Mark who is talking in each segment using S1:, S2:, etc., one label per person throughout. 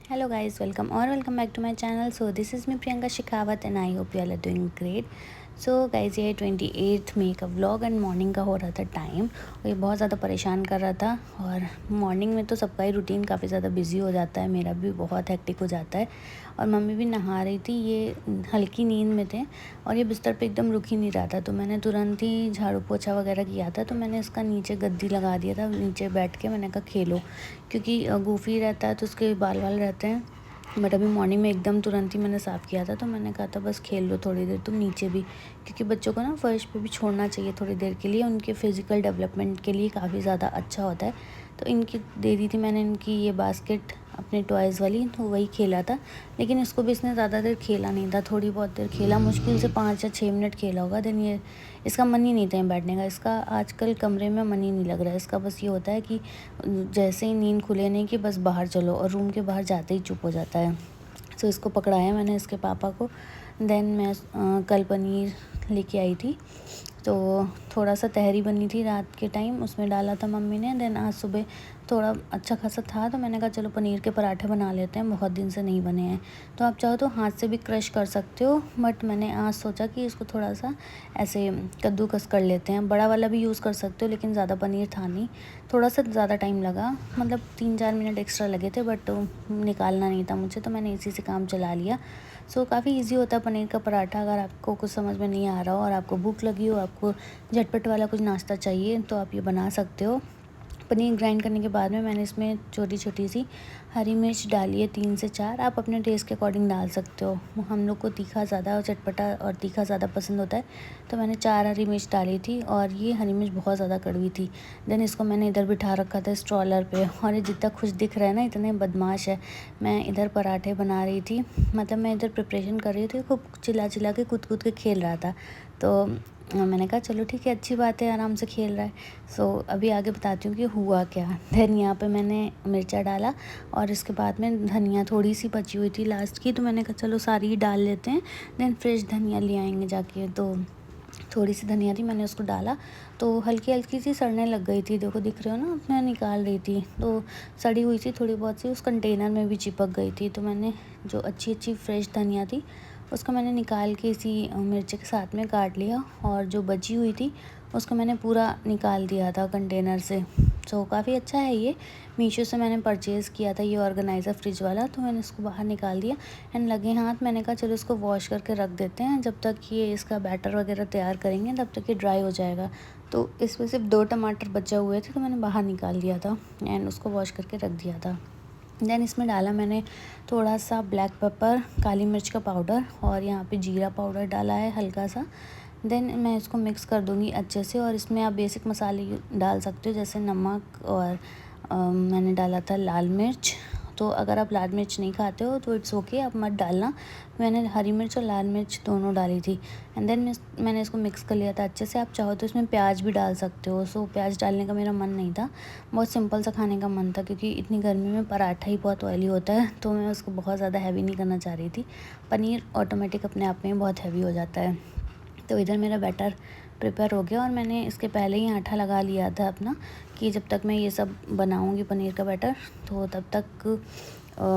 S1: Hello guys, welcome back to my channel. So this is me Priyanka Shekhawat and I hope you all are doing great. So guys ये 28 मई का vlog and morning का हो रहा था time और ये बहुत ज़्यादा परेशान कर रहा था। और मॉर्निंग में तो सबका ही रूटीन काफ़ी ज़्यादा बिजी हो जाता है, मेरा भी बहुत हेक्टिक हो जाता है। और मम्मी भी नहा रही थी, ये हल्की नींद में थे और ये बिस्तर पे एकदम रुक ही नहीं रहा था। तो मैंने तुरंत ही झाड़ू पोछा वगैरह किया था, तो मैंने इसका नीचे गद्दी लगा दिया था, नीचे बैठ के मैंने कहा खेलो, क्योंकि गोफी रहता है तो उसके बाल वाल रहते हैं। बट अभी मॉर्निंग में एकदम तुरंत ही मैंने साफ़ किया था, तो मैंने कहा था बस खेल लो थोड़ी देर तुम नीचे भी, क्योंकि बच्चों को ना फर्श पे भी छोड़ना चाहिए थोड़ी देर के लिए, उनके फिज़िकल डेवलपमेंट के लिए काफ़ी ज़्यादा अच्छा होता है। तो इनकी दे दी थी मैंने इनकी ये बास्केट अपने टॉयज़ वाली, तो वही खेला था। लेकिन इसको भी इसने ज़्यादा देर खेला नहीं था, थोड़ी बहुत देर खेला, मुश्किल से 5 या 6 मिनट खेला होगा। देन ये इसका मन ही नहीं था बैठने का, इसका आजकल कमरे में मन ही नहीं लग रहा है। इसका बस ये होता है कि जैसे ही नींद खुले नहीं कि बस बाहर चलो, और रूम के बाहर जाते ही चुप हो जाता है। सो इसको पकड़ाया मैंने इसके पापा को। देन मैं कल पनीर लेके आई थी, तो थोड़ा सा तहरी बनी थी रात के टाइम, उसमें डाला था मम्मी ने। देन आज सुबह थोड़ा अच्छा खासा था, तो मैंने कहा चलो पनीर के पराठे बना लेते हैं, बहुत दिन से नहीं बने हैं। तो आप चाहो तो हाथ से भी क्रश कर सकते हो, बट मैंने आज सोचा कि इसको थोड़ा सा ऐसे कद्दूकस कर लेते हैं। बड़ा वाला भी यूज़ कर सकते हो, लेकिन ज़्यादा पनीर था नहीं, थोड़ा सा ज़्यादा टाइम लगा, मतलब 3-4 मिनट एक्स्ट्रा लगे थे, बट निकालना नहीं था मुझे, तो मैंने इसी से काम चला लिया। सो काफ़ी इजी होता है पनीर का पराठा। अगर आपको कुछ समझ में नहीं आ रहा हो और आपको भूख लगी हो, आपको झटपट वाला कुछ नाश्ता चाहिए, तो आप ये बना सकते हो। पनीर ग्राइंड करने के बाद में मैंने इसमें छोटी छोटी सी हरी मिर्च डाली है, 3 से 4, आप अपने टेस्ट के अकॉर्डिंग डाल सकते हो। हम लोग को तीखा ज़्यादा और चटपटा और तीखा ज़्यादा पसंद होता है, तो मैंने 4 हरी मिर्च डाली थी, और ये हरी मिर्च बहुत ज़्यादा कड़वी थी। देन इसको मैंने इधर बिठा रखा था स्ट्रॉलर पे, और ये जितना खुश दिख रहा है ना, इतने बदमाश है। मैं इधर पराठे बना रही थी, मतलब मैं इधर प्रिपरेशन कर रही थी, खूब चिल्ला चिल्ला के कूद कूद के खेल रहा था। तो मैंने कहा चलो ठीक है, अच्छी बात है, आराम से खेल रहा है। सो अभी आगे बताती हूँ कि हुआ क्या। देन यहाँ पे मैंने मिर्चा डाला, और इसके बाद में धनिया थोड़ी सी बची हुई थी लास्ट की, तो मैंने कहा चलो सारी ही डाल लेते हैं। देन फ्रेश धनिया ले आएंगे जाके, तो थोड़ी सी धनिया थी, मैंने उसको डाला, तो हल्की हल्की सी सड़ने लग गई थी। देखो दिख रहे हो ना, मैं निकाल रही थी तो सड़ी हुई थी थोड़ी बहुत सी, उस कंटेनर में भी चिपक गई थी। तो मैंने जो अच्छी अच्छी फ्रेश धनिया थी उसको मैंने निकाल के इसी मिर्ची के साथ में काट लिया, और जो बची हुई थी उसको मैंने पूरा निकाल दिया था कंटेनर से। सो काफ़ी अच्छा है ये, मीशो से मैंने परचेज़ किया था ये ऑर्गेनाइज़र फ्रिज वाला। तो मैंने इसको बाहर निकाल दिया एंड लगे हाथ मैंने कहा चलो इसको वॉश करके रख देते हैं, जब तक ये इसका बैटर वगैरह तैयार करेंगे तब तक ये ड्राई हो जाएगा। तो इसमें सिर्फ 2 टमाटर बचे हुए थे, तो मैंने बाहर निकाल दिया था एंड उसको वॉश करके रख दिया था। देन इसमें डाला मैंने थोड़ा सा ब्लैक पेपर, काली मिर्च का पाउडर, और यहाँ पे जीरा पाउडर डाला है हल्का सा। देन मैं इसको मिक्स कर दूँगी अच्छे से, और इसमें आप बेसिक मसाले डाल सकते हो, जैसे नमक, और मैंने डाला था लाल मिर्च। तो अगर आप लाल मिर्च नहीं खाते हो तो इट्स ओके, आप मत डालना। मैंने हरी मिर्च और लाल मिर्च दोनों डाली थी। एंड देन मैंने इसको मिक्स कर लिया था अच्छे से। आप चाहो तो इसमें प्याज भी डाल सकते हो। सो प्याज डालने का मेरा मन नहीं था, बहुत सिंपल सा खाने का मन था, क्योंकि इतनी गर्मी में पराठा ही बहुत ऑयली होता है, तो मैं उसको बहुत ज़्यादा हैवी नहीं करना चाह रही थी। पनीर ऑटोमेटिक अपने आप में बहुत हैवी हो जाता है। तो इधर मेरा बैटर प्रिपेयर हो गया, और मैंने इसके पहले ही आटा लगा लिया था अपना, कि जब तक मैं ये सब बनाऊंगी पनीर का बैटर, तो तब तक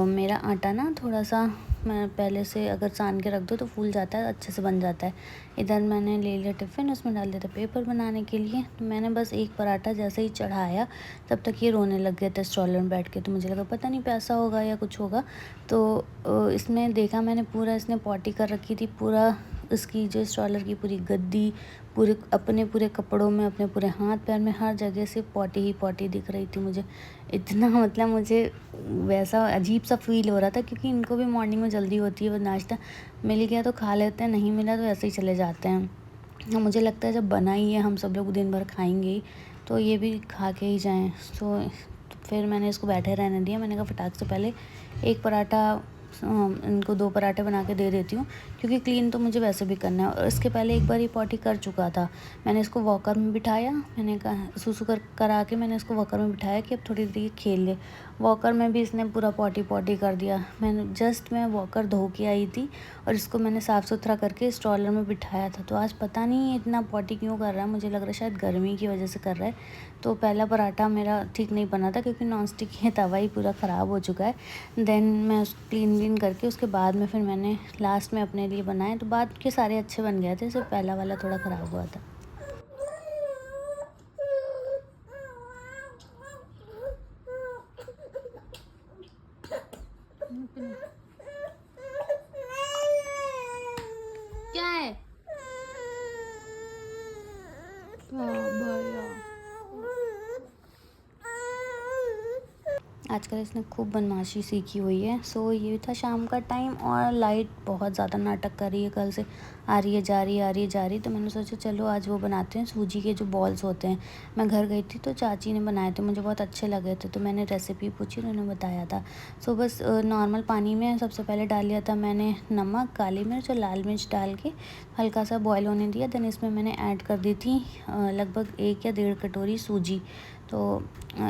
S1: मेरा आटा ना थोड़ा सा, मैं पहले से अगर सान के रख दो तो फूल जाता है, अच्छे से बन जाता है। इधर मैंने ले लिया टिफ़िन, उसमें डाल दिया था पेपर बनाने के लिए। तो मैंने बस एक पराठा जैसे ही चढ़ाया तब तक ये रोने लग गया था स्ट्रॉलर में बैठ के, तो मुझे लगा पता नहीं प्यासा होगा या कुछ होगा। तो इसमें देखा मैंने, पूरा इसने पॉटी कर रखी थी, पूरा इसकी जो स्ट्रॉलर की पूरी गद्दी, पूरे कपड़ों में, अपने पूरे हाथ पैर में, हर जगह से पॉटी ही पॉटी दिख रही थी मुझे। इतना मतलब मुझे वैसा अजीब सा फील हो रहा था, क्योंकि इनको भी मॉर्निंग में जल्दी होती है, वो नाश्ता मिल गया तो खा लेते हैं, नहीं मिला तो ऐसे ही चले जाते हैं। और मुझे लगता है जब बना ही है, हम सब लोग दिन भर खाएंगे ही, तो ये भी खा के ही जाएँ। तो फिर मैंने इसको बैठे रहने दिया। मैंने कहा फटाक से पहले एक पराठा, इनको 2 पराठे बना के दे देती हूँ, क्योंकि क्लीन तो मुझे वैसे भी करना है। और इसके पहले एक बार ये पॉटी कर चुका था। मैंने इसको वॉकर में बिठाया, मैंने कहा सुसु कर करा के मैंने इसको वॉकर में बिठाया कि अब थोड़ी देर ये खेल ले, वॉकर में भी इसने पूरा पॉटी पॉटी कर दिया। मैं वॉकर धो के आई थी और इसको मैंने साफ़ सुथरा करके स्ट्रॉलर में बिठाया था। तो आज पता नहीं इतना पॉटी क्यों कर रहा है, मुझे लग रहा है शायद गर्मी की वजह से कर रहा है। तो पहला पराठा मेरा ठीक नहीं बना था क्योंकि नॉन स्टिक है, तवा ही पूरा ख़राब हो चुका है। देन मैं उसको क्लीन करके उसके बाद में फिर मैंने लास्ट में अपने लिए बनाए। तो बाद के सारे अच्छे बन गए थे, सिर्फ पहला वाला थोड़ा ख़राब हुआ था। क्या है? आजकल इसने खूब बदमाशी सीखी हुई है। सो ये था शाम का टाइम और लाइट बहुत ज़्यादा नाटक कर रही है, कल से आ रही है जा रही है, आ रही है जा रही है। तो मैंने सोचा चलो आज वो बनाते हैं, सूजी के जो बॉल्स होते हैं। मैं घर गई थी तो चाची ने बनाए थे, मुझे बहुत अच्छे लगे थे, तो मैंने रेसिपी पूछी, उन्होंने बताया था। सो बस नॉर्मल पानी में सबसे पहले डाल लिया था मैंने नमक, काली मिर्च और लाल मिर्च डाल के हल्का सा बॉयल होने दिया। देन इसमें मैंने ऐड कर दी थी लगभग 1 या 1.5 कटोरी सूजी। तो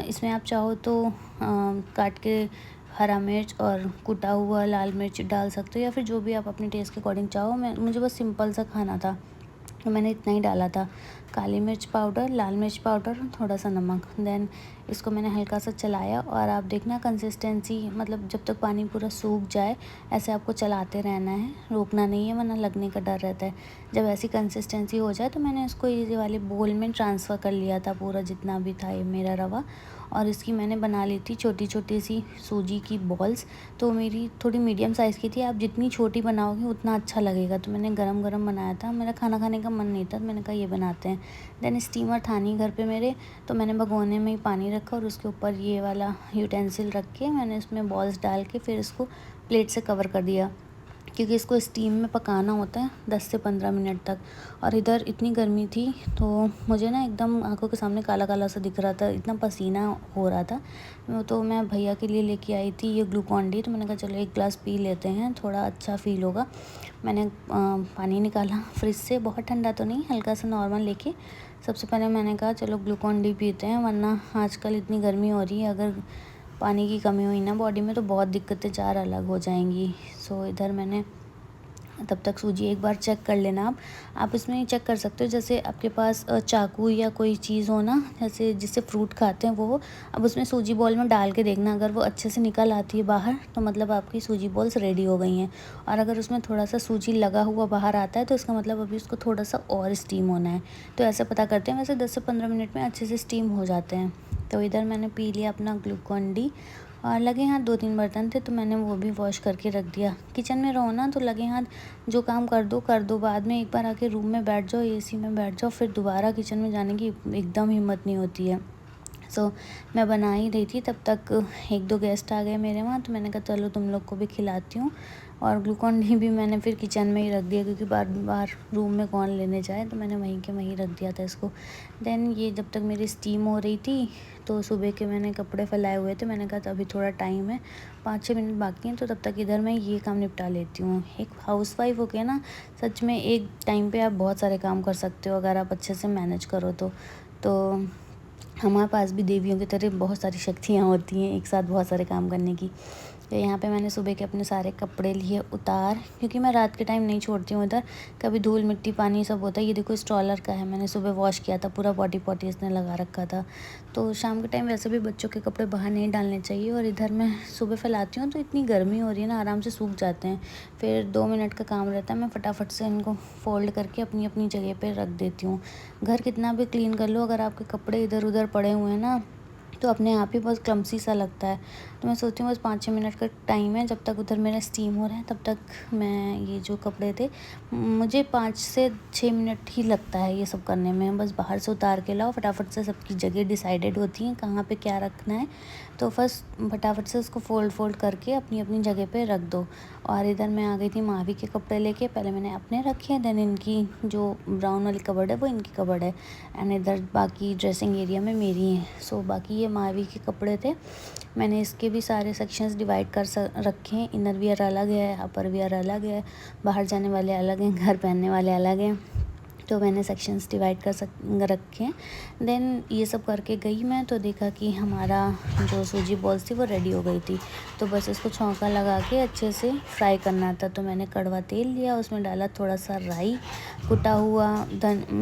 S1: इसमें आप चाहो तो काट के हरा मिर्च और कुटा हुआ लाल मिर्च डाल सकते हो, या फिर जो भी आप अपने टेस्ट के अकॉर्डिंग चाहो। मुझे बस सिंपल सा खाना था तो मैंने इतना ही डाला था, काली मिर्च पाउडर, लाल मिर्च पाउडर, थोड़ा सा नमक। देन इसको मैंने हल्का सा चलाया और आप देखना कंसिस्टेंसी, मतलब जब तक पानी पूरा सूख जाए ऐसे आपको चलाते रहना है, रोकना नहीं है वरना लगने का डर रहता है। जब ऐसी कंसिस्टेंसी हो जाए तो मैंने इसको ये वाले बोल में ट्रांसफ़र कर लिया था, पूरा जितना भी था ये मेरा रवा। और इसकी मैंने बना ली थी छोटी छोटी सी सूजी की बॉल्स। तो मेरी थोड़ी मीडियम साइज़ की थी, आप जितनी छोटी बनाओगे उतना अच्छा लगेगा। तो मैंने गरम गरम बनाया था, मेरा खाना खाने का मन नहीं था, तो मैंने कहा ये बनाते हैं। देन स्टीमर था नहीं घर पे मेरे, तो मैंने भगोने में ही पानी रखा और उसके ऊपर ये वाला यूटेंसिल रख के मैंने इसमें बॉल्स डाल के फिर इसको प्लेट से कवर कर दिया, क्योंकि इसको स्टीम में पकाना होता है 10 से 15 मिनट तक। और इधर इतनी गर्मी थी तो मुझे ना एकदम आंखों के सामने काला काला सा दिख रहा था, इतना पसीना हो रहा था। तो मैं भैया के लिए लेके आई थी ये ग्लूकॉन डी, तो मैंने कहा चलो एक गिलास पी लेते हैं, थोड़ा अच्छा फ़ील होगा। मैंने पानी निकाला फ्रिज से, बहुत ठंडा तो नहीं, हल्का सा नॉर्मल लेके सबसे पहले मैंने कहा चलो ग्लूकॉन डी पीते हैं, वरना आजकल इतनी गर्मी हो रही है, अगर पानी की कमी हुई ना बॉडी में तो बहुत दिक्कतें चार अलग हो जाएंगी। सो इधर मैंने तब तक सूजी एक बार चेक कर लेना। आप इसमें चेक कर सकते हो, जैसे आपके पास चाकू या कोई चीज़ हो ना, जैसे जिससे फ्रूट खाते हैं वो, अब उसमें सूजी बॉल में डाल के देखना, अगर वो अच्छे से निकल आती है बाहर तो मतलब आपकी सूजी बॉल्स रेडी हो गई हैं। और अगर उसमें थोड़ा सा सूजी लगा हुआ बाहर आता है तो इसका मतलब अभी उसको थोड़ा सा और स्टीम होना है। तो ऐसे पता करते हैं, वैसे 10 से 15 मिनट में अच्छे से स्टीम हो जाते हैं। तो इधर मैंने पी लिया अपना ग्लूकॉन डी। और लगे हाथ 2-3 बर्तन थे तो मैंने वो भी वॉश करके रख दिया। किचन में रहो ना तो लगे हाथ जो काम कर दो, बाद में एक बार आके रूम में बैठ जाओ, एसी में बैठ जाओ, फिर दोबारा किचन में जाने की एकदम हिम्मत नहीं होती है। सो मैं बना ही रही थी, तब तक 1-2 गेस्ट आ गए मेरे वहाँ, तो मैंने कहा चलो तुम लोग को भी खिलाती हूँ। और ग्लूकॉन डी भी मैंने फिर किचन में ही रख दिया, क्योंकि बार बार रूम में कौन लेने जाए, तो मैंने वहीं के वहीं रख दिया था इसको। देन ये जब तक मेरी स्टीम हो रही थी तो सुबह के मैंने कपड़े फैलाए हुए थे, मैंने कहा अभी थोड़ा टाइम है, 5-6 मिनट बाकी हैं, तो तब तक इधर मैं ये काम निपटा लेती हूँ। एक हाउसवाइफ हो के ना सच में एक टाइम पे आप बहुत सारे काम कर सकते हो अगर आप अच्छे से मैनेज करो तो हमारे पास भी देवियों की तरह बहुत सारी शक्तियाँ होती हैं एक साथ बहुत सारे काम करने की। तो यहाँ पे मैंने सुबह के अपने सारे कपड़े लिए उतार, क्योंकि मैं रात के टाइम नहीं छोड़ती हूँ इधर, कभी धूल मिट्टी पानी सब होता है। ये देखो स्ट्रॉलर का है, मैंने सुबह वॉश किया था, पूरा पॉटी पॉटी इसने लगा रखा था। तो शाम के टाइम वैसे भी बच्चों के कपड़े बाहर नहीं डालने चाहिए। और इधर मैं सुबह फैलाती हूँ तो इतनी गर्मी हो रही है ना, आराम से सूख जाते हैं। फिर 2 मिनट का काम रहता है, मैं फटाफट से इनको फ़ोल्ड करके अपनी अपनी जगह पर रख देती हूँ। घर कितना भी क्लीन कर लो, अगर आपके कपड़े इधर उधर पड़े हुए हैं ना तो अपने आप ही बहुत क्लमसी सा लगता है। तो मैं सोचती हूँ बस 5-6 मिनट का टाइम है, जब तक उधर मेरा स्टीम हो रहा है तब तक मैं ये जो कपड़े थे, मुझे 5 से 6 मिनट ही लगता है ये सब करने में। बस बाहर से उतार के लाओ, फटाफट से सबकी जगह डिसाइडेड होती हैं कहाँ पे क्या रखना है, तो बस फटाफट से उसको फ़ोल्ड करके अपनी अपनी जगह पे रख दो। और इधर मैं आ गई थी मावी के कपड़े लेके, पहले मैंने अपने रखे, देन इनकी जो ब्राउन वाली कबर्ड है वो इनकी कबर्ड है, एंड इधर बाकी ड्रेसिंग एरिया में मेरी है। सो बाकी ये मावी के कपड़े थे, मैंने इसके भी सारे सेक्शंस डिवाइड कर रखे हैं। इनर वियर अलग है, अपर वियर अलग है, बाहर जाने वाले अलग हैं, घर पहनने वाले अलग हैं। तो मैंने सेक्शंस डिवाइड रखे हैं। देन ये सब करके गई मैं, तो देखा कि हमारा जो सूजी बॉल्स थी वो रेडी हो गई थी। तो बस इसको छौंका लगा के अच्छे से फ्राई करना था। तो मैंने कड़वा तेल लिया, उसमें डाला थोड़ा सा राई, कुटा हुआ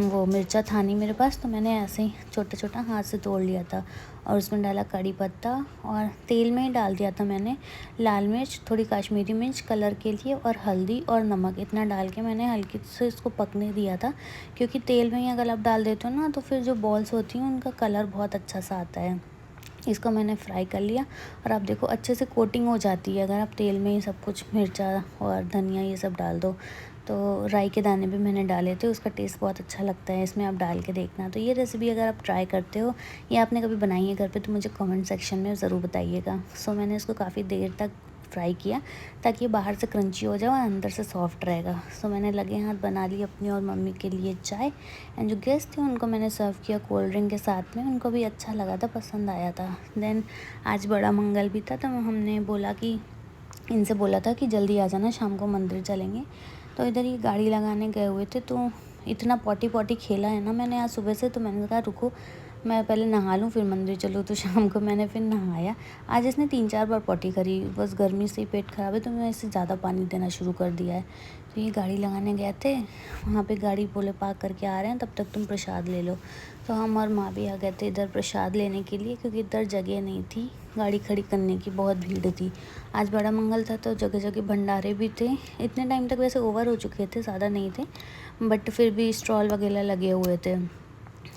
S1: वो मिर्चा था नहीं मेरे पास, तो मैंने ऐसे ही छोटा छोटा हाथ से तोड़ लिया था। और उसमें डाला कड़ी पत्ता, और तेल में ही डाल दिया था मैंने लाल मिर्च, थोड़ी कश्मीरी मिर्च कलर के लिए, और हल्दी और नमक। इतना डाल के मैंने हल्की से इसको पकने दिया था, क्योंकि तेल में ही अगर आप डाल देते हो ना, तो फिर जो बॉल्स होती हैं उनका कलर बहुत अच्छा सा आता है। इसको मैंने फ्राई कर लिया, और आप देखो अच्छे से कोटिंग हो जाती है अगर आप तेल में ही सब कुछ मिर्चा और धनिया ये सब डाल दो। तो राई के दाने भी मैंने डाले थे, उसका टेस्ट बहुत अच्छा लगता है, इसमें आप डाल के देखना। तो ये रेसिपी अगर आप ट्राई करते हो या आपने कभी बनाई है घर पे, तो मुझे कमेंट सेक्शन में ज़रूर बताइएगा। सो मैंने इसको काफ़ी देर तक फ्राई किया, ताकि ये बाहर से क्रंची हो जाए और अंदर से सॉफ्ट रहेगा। सो मैंने लगे हाथ बना ली अपनी और मम्मी के लिए चाय, एंड जो गेस्ट थे उनको मैंने सर्व किया कोल्ड ड्रिंक के साथ में। उनको भी अच्छा लगा था, पसंद आया था। देन आज बड़ा मंगल भी था, तो हमने बोला कि इनसे बोला था कि जल्दी आ जाना, शाम को मंदिर चलेंगे। तो इधर ये गाड़ी लगाने गए हुए थे, तो इतना पॉटी पॉटी खेला है ना मैंने आज सुबह से, तो मैंने कहा रुको मैं पहले नहा लूँ फिर मंदिर चलूँ। तो शाम को मैंने फिर नहाया। आज इसने 3-4 बार पॉटी करी, बस गर्मी से ही पेट ख़राब है, तो मैं इसे ज़्यादा पानी देना शुरू कर दिया है। तो ये गाड़ी लगाने गए थे, वहाँ पे गाड़ी बोले पार्क करके आ रहे हैं, तब तक तुम प्रसाद ले लो। तो हम और माँ भी आ गए थे इधर प्रसाद लेने के लिए, क्योंकि इधर जगह नहीं थी गाड़ी खड़ी करने की, बहुत भीड़ थी। आज बड़ा मंगल था, तो जगह जगह भंडारे भी थे। इतने टाइम तक वैसे ओवर हो चुके थे, ज़्यादा नहीं थे, बट फिर भी स्टॉल वगैरह लगे हुए थे।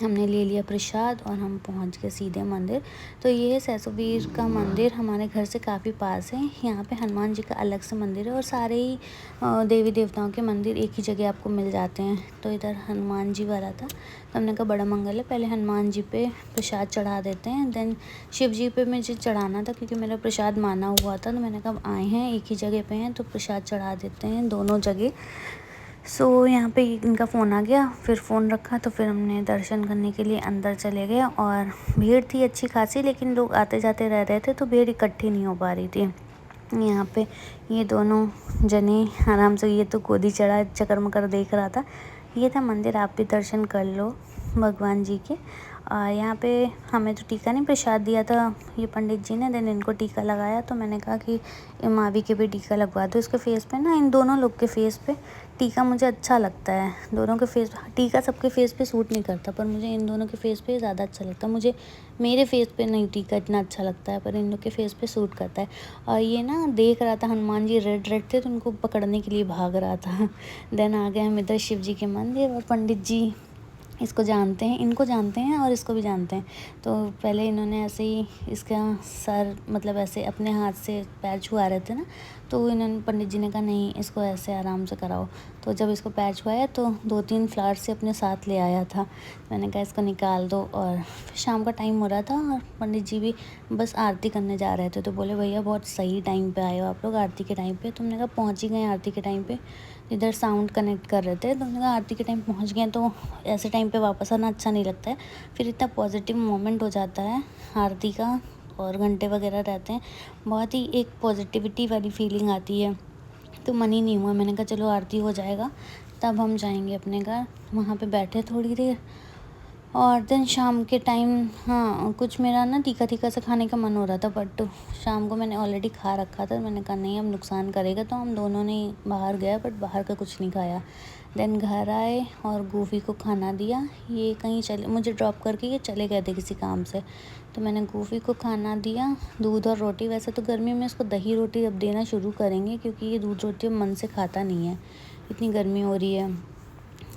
S1: हमने ले लिया प्रसाद और हम पहुंच गए सीधे मंदिर। तो ये है सैसोवीर का मंदिर, हमारे घर से काफ़ी पास है। यहाँ पे हनुमान जी का अलग से मंदिर है, और सारे ही देवी देवताओं के मंदिर एक ही जगह आपको मिल जाते हैं। तो इधर हनुमान जी वाला था, तो हमने कहा बड़ा मंगल है, पहले हनुमान जी पे प्रसाद चढ़ा देते हैं। देन शिव जी पे मुझे चढ़ाना था, क्योंकि मेरा प्रसाद माना हुआ था। तो मैंने कहा आए हैं एक ही जगह पे हैं, तो प्रसाद चढ़ा देते हैं दोनों जगह। सो यहाँ पे इनका फ़ोन आ गया, फिर फ़ोन रखा, तो फिर हमने दर्शन करने के लिए अंदर चले गए। और भीड़ थी अच्छी खासी, लेकिन लोग आते जाते रह रहे थे, तो भीड़ इकट्ठी नहीं हो पा रही थी। यहाँ पे ये दोनों जने आराम से, ये तो गोदी चढ़ा चक्कर मकर देख रहा था। ये था मंदिर, आप भी दर्शन कर लो भगवान जी के। यहाँ पे हमें तो टीका नहीं प्रसाद दिया था ये पंडित जी ने, देन इनको टीका लगाया। तो मैंने कहा कि मावी के भी टीका लगवा दो इसके फेस पे ना। इन दोनों लोग के फेस पे टीका मुझे अच्छा लगता है, दोनों के फेस, टीका सबके फेस पे सूट नहीं करता, पर मुझे इन दोनों के फेस पे ज़्यादा अच्छा लगता है। मुझे मेरे फेस पे नहीं टीका इतना अच्छा लगता है, पर इन लोग के फेस पे सूट करता है। और ये ना देख रहा था हनुमान जी रेड रेड थे, तो उनको पकड़ने के लिए भाग रहा था। देन आ गए हम इधर शिव जी के मंदिर, और पंडित जी इसको जानते हैं, इनको जानते हैं और इसको भी जानते हैं। तो पहले इन्होंने ऐसे ही इसका सर, मतलब ऐसे अपने हाथ से पैर छुआ रहे थे ना, तो इन्होंने पंडित जी ने कहा नहीं इसको ऐसे आराम से कराओ। तो जब इसको पैर छुआया, तो 2-3 फ्लावर से अपने साथ ले आया था। मैंने कहा इसको निकाल दो। और शाम का टाइम हो रहा था, और पंडित जी भी बस आरती करने जा रहे थे। तो बोले भैया बहुत सही टाइम पे आए हो आप लोग आरती के टाइम पे। तो हमने कहा पहुँच ही गए आरती के टाइम पे। इधर साउंड कनेक्ट कर रहे थे, तो हमने कहा आरती के टाइम पहुँच गए, तो ऐसे टाइम पे वापस आना अच्छा नहीं लगता है। फिर इतना पॉजिटिव मोमेंट हो जाता है आरती का, और घंटे वगैरह रहते हैं, बहुत ही एक पॉजिटिविटी वाली फीलिंग आती है। तो मन ही नहीं हुआ, मैंने कहा चलो आरती हो जाएगा तब हम जाएंगे अपने घर। वहाँ पे बैठे थोड़ी देर, और देन शाम के टाइम हाँ कुछ मेरा ना तीखा तीखा सा खाने का मन हो रहा था, बट शाम को मैंने ऑलरेडी खा रखा था। मैंने कहा नहीं अब नुकसान करेगा, तो हम दोनों ने बाहर गए, बट बाहर का कुछ नहीं खाया। देन घर आए और गोभी को खाना दिया। ये कहीं चले, मुझे ड्रॉप करके ये चले गए थे किसी काम से, तो मैंने गोभी को खाना दिया, दूध और रोटी। वैसे तो गर्मी में इसको दही रोटी अब देना शुरू करेंगे, क्योंकि ये दूध रोटी अब मन से खाता नहीं है, इतनी गर्मी हो रही है।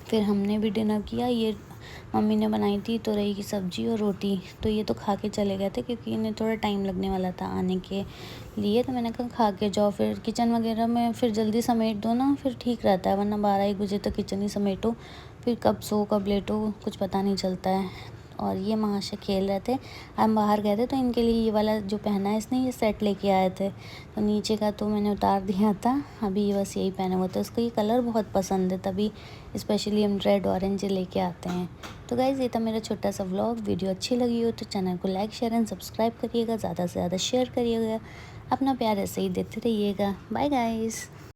S1: फिर हमने भी डिनर किया, ये मम्मी ने बनाई थी तुरई की सब्ज़ी और रोटी। तो ये तो खा के चले गए थे, क्योंकि इन्हें थोड़ा टाइम लगने वाला था आने के लिए। तो मैंने कहा खा के जाओ, फिर किचन वगैरह में फिर जल्दी समेट दो ना, फिर ठीक रहता है, वरना 12-1 बजे तक किचन ही समेटो, फिर कब सो कब लेटो कुछ पता नहीं चलता है। और ये महाशय खेल रहे थे, हम बाहर गए थे, तो इनके लिए ये वाला जो पहना है इसने, ये सेट लेके आए थे। तो नीचे का तो मैंने उतार दिया था, अभी ये बस यही पहने हुए थे। उसको ये कलर बहुत पसंद है, तभी स्पेशली हम रेड ऑरेंज लेके आते हैं। तो गाइज़ ये था मेरा छोटा सा व्लॉग। वीडियो अच्छी लगी हो तो चैनल को लाइक शेयर एंड सब्सक्राइब करिएगा, ज़्यादा से ज़्यादा शेयर करिएगा। अपना प्यार ऐसे ही देते रहिएगा। Bye guys.